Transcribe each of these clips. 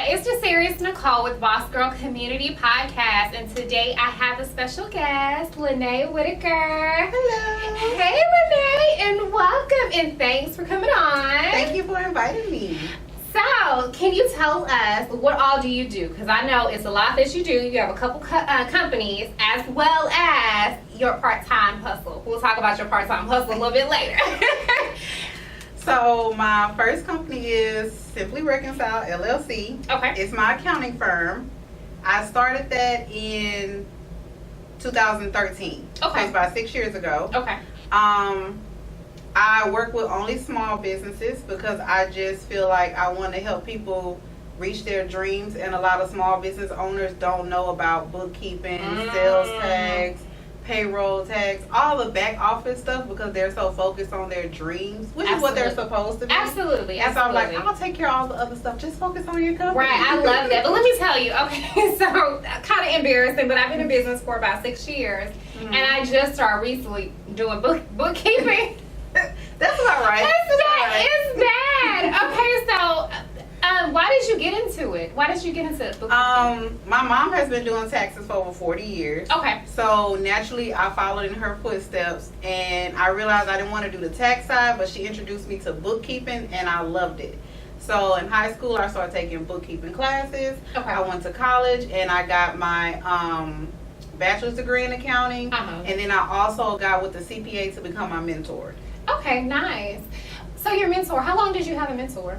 It's the Serious Nicole with Boss Girl Community Podcast, and today I have a special guest, Lanai Whitaker. Hello. Hey, Lanai, and welcome, and thanks for coming on. Thank you for inviting me. So, can you tell us what all do you do? Because I know it's a lot that you do. You have a couple companies as well as your part-time hustle. We'll talk about your part-time hustle a little bit later. So my first company is Simply Reconcile LLC. Okay. It's my accounting firm. I started that in 2013. Okay. So it's about 6 years ago. Okay. I work with only small businesses because I just feel like I want to help people reach their dreams, and a lot of small business owners don't know about bookkeeping, sales tax, payroll tax, all the back office stuff because they're so focused on their dreams, which is what they're supposed to be. Absolutely. And so I'm like, I'll take care of all the other stuff. Just focus on your company. Right, I love that. But let me tell you, okay, so kind of embarrassing, but I've been in business for about 6 years, and I just started recently doing bookkeeping. That's about right. It's bad. Okay, so why did you get into it? Why did you get into bookkeeping? My mom has been doing taxes for over 40 years. Okay. So naturally, I followed in her footsteps, and I realized I didn't want to do the tax side, but she introduced me to bookkeeping, and I loved it. So in high school, I started taking bookkeeping classes. Okay. I went to college, and I got my bachelor's degree in accounting, and then I also got with the CPA to become my mentor. Okay, nice. So your mentor, how long did you have a mentor?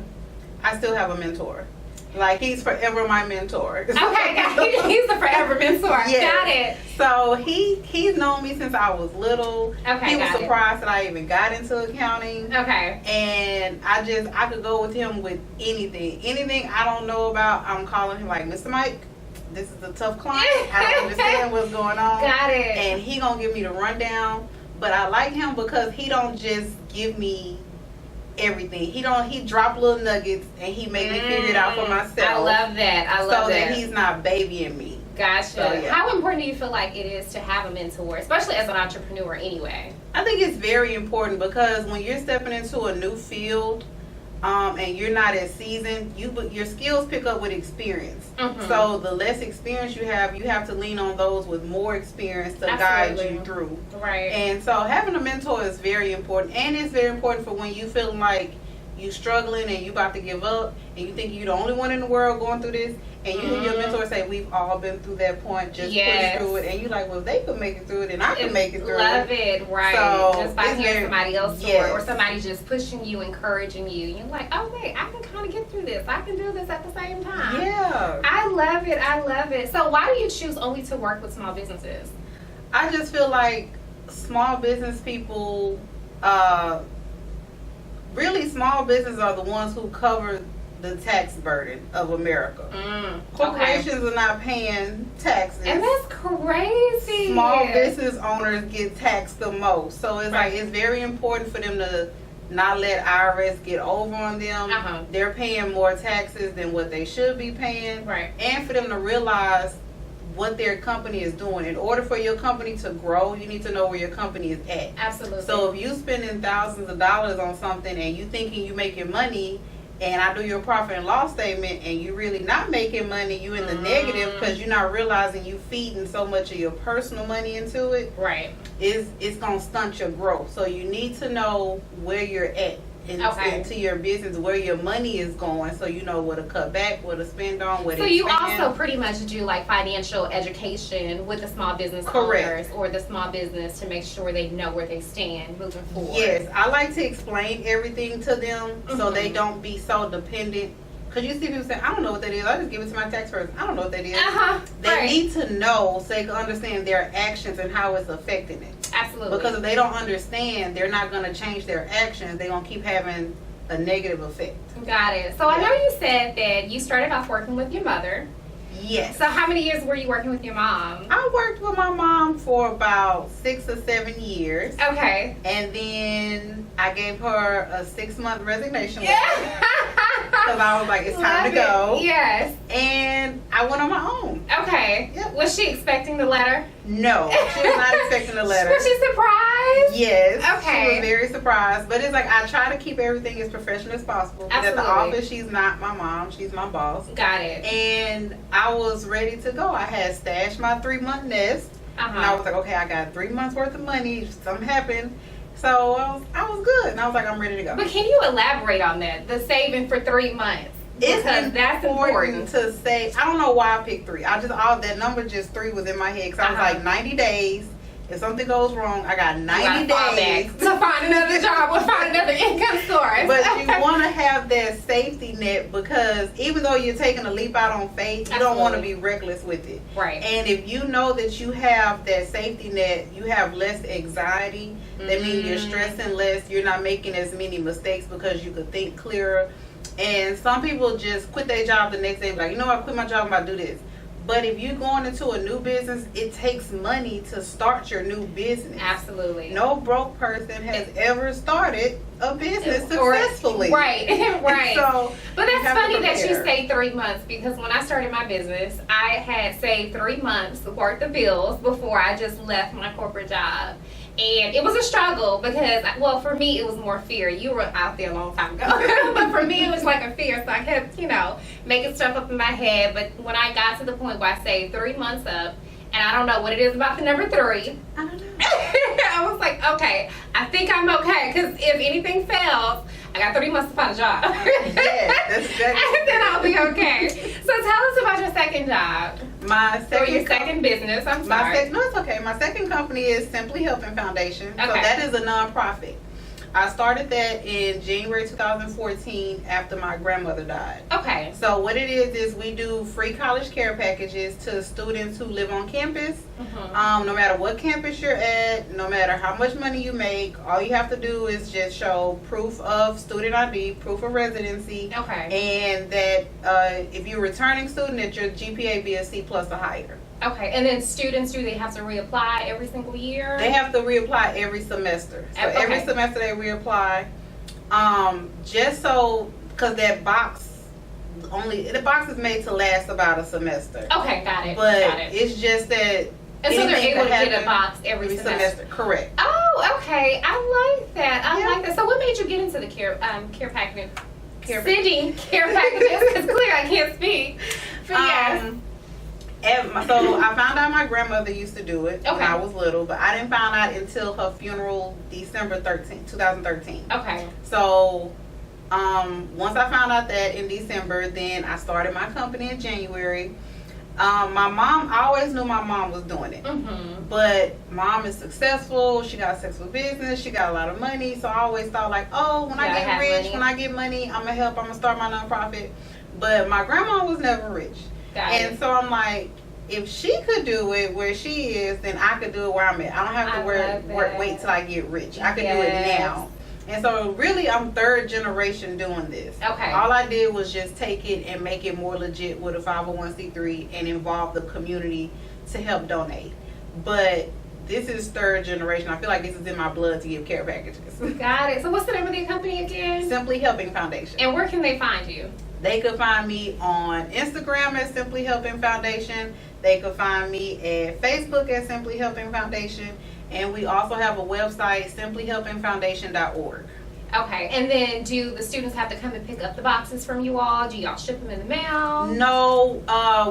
I still have a mentor. Like, he's forever my mentor. Okay, he's the forever mentor. Yes. Got it. So he's known me since I was little. Okay, he was got it. surprised that I even got into accounting. Okay. And I could go with him with anything. Anything I don't know about, I'm calling him like, Mr. Mike, this is a tough client. I don't understand what's going on. Got it. And he gonna give me the rundown. But I like him because he don't just give me everything. He drop little nuggets and he make me figure it out for myself. I love that. I love so that. he's not babying me. Gotcha. So, yeah. How important do you feel like it is to have a mentor, especially as an entrepreneur anyway? I think it's very important because when you're stepping into a new field, and you're not as seasoned, your skills pick up with experience. So the less experience you have to lean on those with more experience to guide you through. Right. And so having a mentor is very important, and it's very important for when you feel like you struggling and you about to give up and you think you're the only one in the world going through this, and you hear your mentor say, we've all been through that point, just push through it, and you're like, well, if they could make it through it, and I can make it through Love it, right. So just by hearing somebody else's story, or somebody just pushing you, encouraging you. You're like, oh, wait, I can kind of get through this. I can do this at the same time. Yeah. I love it. I love it. So why do you choose only to work with small businesses? I just feel like small business people, really small businesses are the ones who cover the tax burden of America. Corporations are not paying taxes. And that's crazy. Small business owners get taxed the most. So it's like, it's very important for them to not let IRS get over on them. They're paying more taxes than what they should be paying. Right. And for them to realize what their company is doing. In order for your company to grow, you need to know where your company is at. Absolutely. So if you spending thousands of dollars on something and you thinking you making money, and I do your profit and loss statement and you really not making money, you in the negative because you're not realizing you feeding so much of your personal money into it. Right. It's going to stunt your growth. So you need to know where you're at into your business, where your money is going, so you know what to cut back, what to spend on, what to So you also pretty much do like financial education with the small business owners or the small business to make sure they know where they stand moving forward. Yes, I like to explain everything to them so they don't be so dependent. Because you see people say, I don't know what that is. I just give it to my tax person. I don't know what that is. They need to know so they can understand their actions and how it's affecting it. Absolutely. Because if they don't understand, they're not going to change their actions. They're going to keep having a negative effect. Got it. So I know you said that you started off working with your mother. Yes. So how many years were you working with your mom? I worked with my mom for about 6 or 7 years. Okay. And then I gave her a 6-month resignation letter. Because I was like, it's time to go. Yes. And I went on my own. Okay. Yep. Was she expecting the letter? No, she was not expecting the letter. Was she surprised? surprised? Yes. Okay. She was very surprised. But it's like I try to keep everything as professional as possible. But at the Absolutely. office, she's not my mom. She's my boss. Got it. And I was ready to go. I had stashed my 3-month nest. And I was like, okay, I got 3 months worth of money. If something happened. So I was good. And I was like, I'm ready to go. But can you elaborate on that? The saving for 3 months. It's Because that's important. to say. I don't know why I picked 3. All that number, just 3 was in my head. Because I was like, 90 days. If something goes wrong, I got 90 days to find another job or find another income source. But you want to have that safety net, because even though you're taking a leap out on faith, you don't want to be reckless with it. Right. And if you know that you have that safety net, you have less anxiety. That means you're stressing less. You're not making as many mistakes because you could think clearer. And some people just quit their job the next day, like, you know what, I quit my job, I'm about to do this. But if you're going into a new business, it takes money to start your new business. Absolutely. No broke person has ever started a business successfully. Right, right. So, but that's funny that you say 3 months, because when I started my business, I had saved 3 months worth of bills before I just left my corporate job. And it was a struggle because, well, for me, it was more fear. You were out there a long time ago. But for me, it was like a fear. So I kept, making stuff up in my head. But when I got to the point where I saved 3 months up, and I don't know what it is about the number 3. I don't know. I was like, okay, I think I'm okay. Because if anything fails, I got 3 months to find a job. Yes, that's exactly. And then I'll be okay. So tell us about your second job. Or your second business. I'm sorry. No, it's okay. My second company is Simply Helping Foundation. Okay. So that is a nonprofit. I started that in January 2014 after my grandmother died. Okay. So what it is we do free college care packages to students who live on campus. No matter what campus you're at, no matter how much money you make, all you have to do is just show proof of student ID, proof of residency. Okay. And that if you're a returning student, that your GPA be a C+ or higher. Okay, and then students, do they have to reapply every single year? They have to reapply every semester. So every semester they reapply. Just so, because the box is made to last about a semester. Okay, got it. But it's just that. And so they're able to get a box every semester. Correct. Oh, okay. I like that. I like that. So what made you get into the care packaging? Sending care packages, because clearly I can't speak. But yes. So I found out my grandmother used to do it when I was little, but I didn't find out until her funeral, December 2013. Okay. So once I found out that in December, then I started my company in January. I always knew my mom was doing it. But mom is successful. She got a successful business. She got a lot of money. So I always thought like, oh, when I get rich, when I get money, I'm going to start my nonprofit. But my grandma was never rich. And so I'm like, if she could do it where she is, then I could do it where I'm at. I don't have to wait till I get rich. I could do it now. And so really, I'm 3rd generation doing this. Okay. All I did was just take it and make it more legit with a 501c3 and involve the community to help donate. But this is 3rd generation. I feel like this is in my blood to give care packages. Got it. So what's the name of your company again? Simply Helping Foundation. And where can they find you? They could find me on Instagram at Simply Helping Foundation. They could find me at Facebook at Simply Helping Foundation. And we also have a website, simplyhelpingfoundation.org. Okay, and then do the students have to come and pick up the boxes from you all? Do y'all ship them in the mail? No,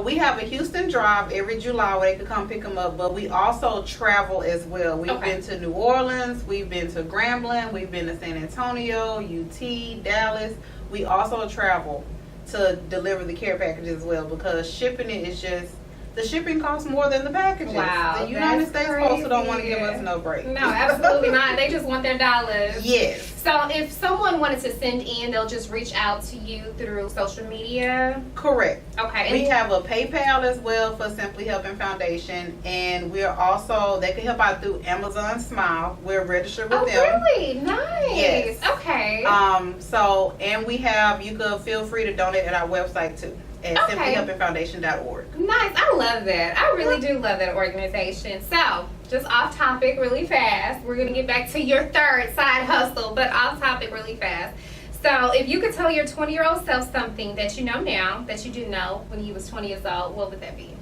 we have a Houston drive every July where they could come pick them up, but we also travel as well. We've been to New Orleans, we've been to Grambling, we've been to San Antonio, UT, Dallas. We also travel to deliver the care package as well, because shipping it is just, the shipping costs more than the packages. Wow, the United States Postal don't want to give us no break. No, absolutely not. They just want their dollars. Yes. So if someone wanted to send in, they'll just reach out to you through social media? Correct. Okay. We have a PayPal as well for Simply Helping Foundation, and we're also, they can help out through Amazon Smile. We're registered with them. Oh, really? Nice. Yes. Okay. And we have, you could feel free to donate at our website too, at simplyhelpingfoundation.org. Nice. I love that. I really do love that organization. So, just off topic really fast. We're going to get back to your 3rd side hustle, but off topic really fast. So, if you could tell your 20-year-old self something that you know now, that you didn't know when you was 20 years old, what would that be?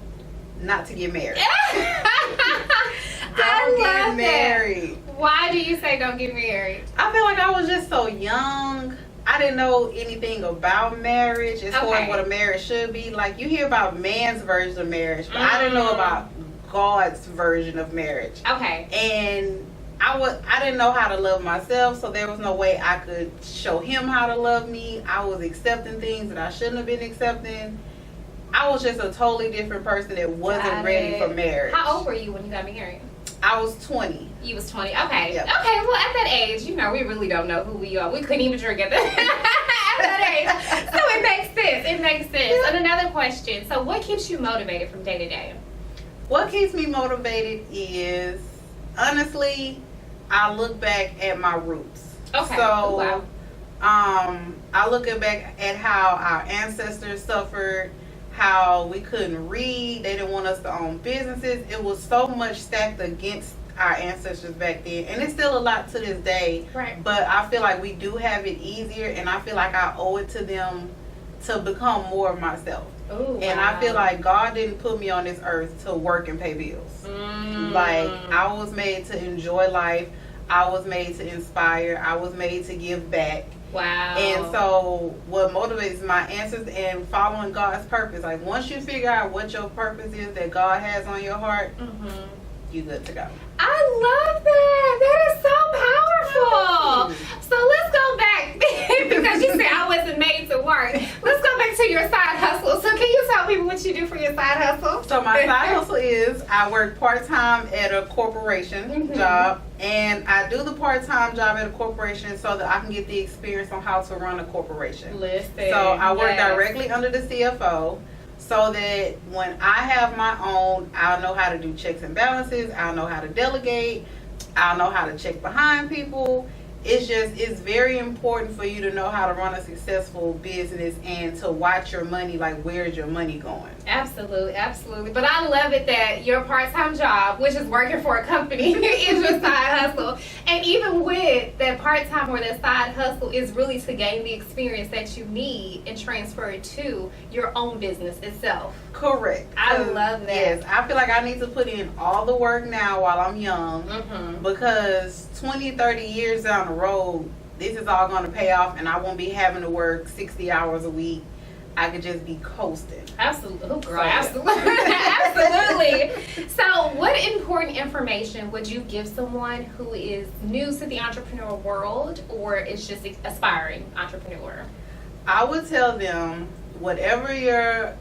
not to get married. I Don't get love married. that. Why do you say don't get married? I feel like I was just so young. I didn't know anything about marriage as far as what a marriage should be. Like, you hear about man's version of marriage, but I didn't know about God's version of marriage. Okay. And I didn't know how to love myself, so there was no way I could show him how to love me. I was accepting things that I shouldn't have been accepting. I was just a totally different person that wasn't ready for marriage. How old were you when you got married? I was 20. You was 20. Okay. Yep. Okay. Well, at that age, we really don't know who we are. We couldn't even drink at that age. So it makes sense. It makes sense. Yeah. And another question. So what keeps you motivated from day to day? What keeps me motivated is, honestly, I look back at my roots. Okay. So, Wow. I look back at how our ancestors suffered, how we couldn't read, they didn't want us to own businesses. It was so much stacked against our ancestors back then, and it's still a lot to this day. Right. But I feel like we do have it easier, and I feel like I owe it to them to become more of myself. Ooh, And I feel like God didn't put me on this earth to work and pay bills. Like, I was made to enjoy life. I was made to inspire. I was made to give back. Wow. And so what motivates my answers and following God's purpose, like, once you figure out what your purpose is that God has on your heart, you good to go. I love that. That is so powerful. So let's go back because you said I wasn't made to work. Let's go back to your side hustle. So can you tell people what you do for your side hustle? So my side hustle is I work part-time at a corporation job, and I do the part-time job at a corporation so that I can get the experience on how to run a corporation. Listen. So I work directly under the CFO, so that when I have my own, I'll know how to do checks and balances, I'll know how to delegate, I'll know how to check behind people. It's very important for you to know how to run a successful business and to watch your money, like, where's your money going? Absolutely, absolutely. But I love it that your part-time job, which is working for a company, is your side hustle. And even with that part-time or that side hustle is really to gain the experience that you need and transfer it to your own business itself. Correct. I love that. Yes, I feel like I need to put in all the work now while I'm young, because 20, 30 years down the road, this is all going to pay off, and I won't be having to work 60 hours a week. I could just be coasting. Absolutely. Oh, girl, So, yeah. absolutely. Absolutely. So what important information would you give someone who is new to the entrepreneurial world or is just an aspiring entrepreneur? I would tell them, whatever your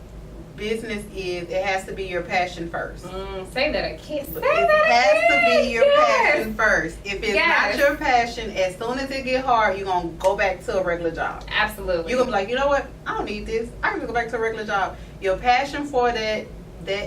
business is, it has to be your passion first. Say that again. Say It that has again. to be your Yes. passion first. If it's Yes. not your passion, as soon as it get hard, you're going to go back to a regular job. Absolutely. You're going to be like, you know what? I don't need this. I can just go back to a regular job. Your passion for that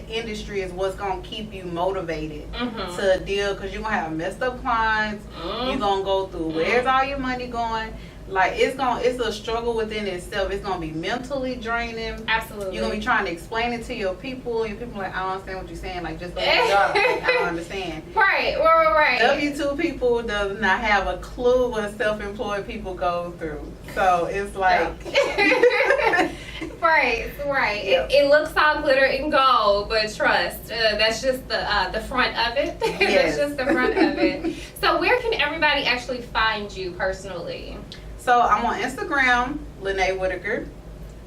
industry is what's going to keep you motivated to deal, because you're going to have messed up clients. You're going to go through, where's all your money going? Like, it's a struggle within itself. It's going to be mentally draining. Absolutely. You're going to be trying to explain it to your people, and your people are like, I don't understand what you're saying. Like, just go to the job. Like, I don't understand. Right. W-2 people does not have a clue what self-employed people go through. So it's like... Right. Yep. It looks all glitter and gold, but trust, that's just the front of it. Yes. That's just the front of it. So where can everybody actually find you personally? So I'm on Instagram, Lanai Whitaker.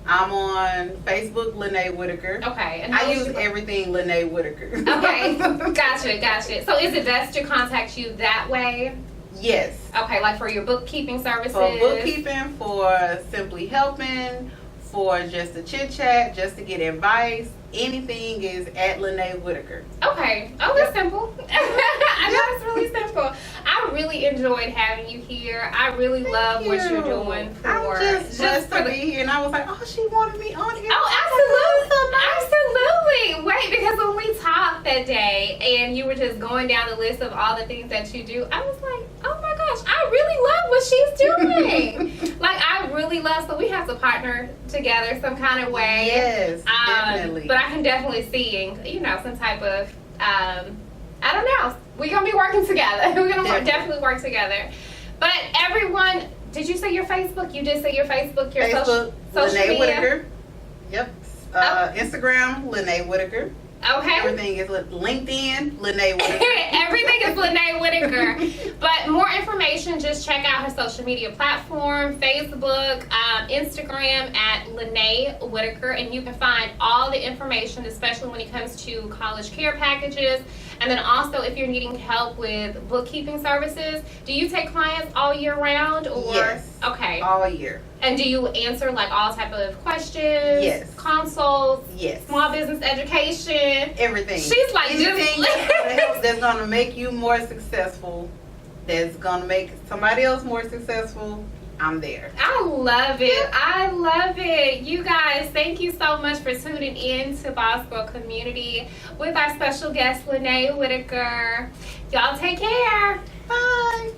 I'm on Facebook, Lanai Whitaker. Okay. And I use everything Lanai Whitaker. Okay. Gotcha. So is it best to contact you that way? Yes. Okay, like for your bookkeeping services? For bookkeeping, for simply helping, for just a chit chat, just to get advice. Anything is at Lanai Whitaker. Okay. Oh, that's simple. I know it's really simple. I really enjoyed having you here. I really love what you're doing for I'm just blessed to be here, and I was like, oh, she wanted me on here. Oh, absolutely. Wait, because when we talked that day and you were just going down the list of all the things that you do, I was like, oh my gosh, I really love what she's doing. Like, I really love, so we have to partner together some kind of way. Yes, definitely. But I can definitely see, some type of, I don't know. We're going to be working together. We're going to definitely work together. But everyone, did you say your Facebook? You did say your Facebook, your Facebook, social Lanai media? Whitaker. Yep. Instagram, Lanai Whitaker. Okay. Everything is LinkedIn, Lanai Whitaker. Everything is Lanai Whitaker. But more information, just check out her social media platform, Facebook, Instagram at Lanai Whitaker, and you can find all the information, especially when it comes to college care packages. And then also, if you're needing help with bookkeeping services, do you take clients all year round? Or Yes. Okay. All year. And do you answer like all type of questions? Yes. Consults? Yes. Small business education? Everything. She's like anything that's gonna make you more successful, that's gonna make somebody else more successful, I'm there. I love it. I love it. You guys, thank you so much for tuning in to Boss Girl Community with our special guest, Lanai Whitaker. Y'all take care. Bye.